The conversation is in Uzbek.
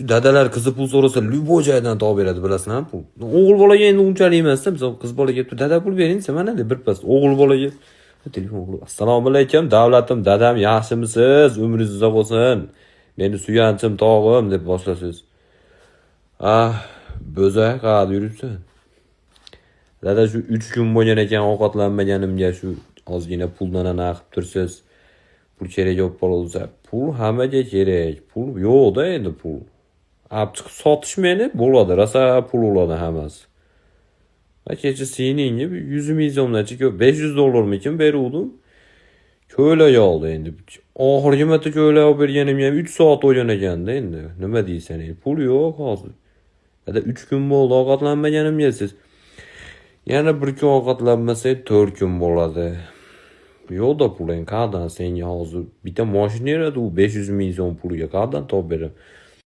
Şu dadalar qizi pul so'rasa, любой joydan topib beradi, bilasizmi pul. O'g'il bolaga endi unchalik emas-da, misol qiz bolaga kelib, dada pul bering desa, mana bir pas. O'g'il bolaga telefon qilib, assalomu alaykum, davlatim, dadam, yaxshimisiz? Umringiz uzoq bo'lsin. Meni suyanchim, tog'im deb boshlasiz. Ah, bo'zak, qayerda yuribsan? Dada shu 3 kun bo'lgan ekan ovqatlanmaganimga shu ozgina puldan ana qilib tursiz. Pul kerak olib qolsa, pul hammaga kerak. Pul yo'q-da endi pul. Olib chiqib sotishmaydi, bo'ladi, rosa pul bo'ladi hammasi. Va kecha seningga 100 ming so'mdan ko'p, $500 beruvdim. Ko'ylak oldi endi. Oxirgi marta ko'ylak olib berganim ham 3 soat o'ygan ekanda endi. Nima deysan endi? Pul yo'q hozir. Dada 3 kun bo'ldi ovqatlanmaganimga siz. Yana bir kun ovqatlanmasak 4 kun bo'ladi. Yo'qda puling qayerdan senga hozir bitta mashina beradi, u 500 ming so'm pulga qayerdan topib beraman?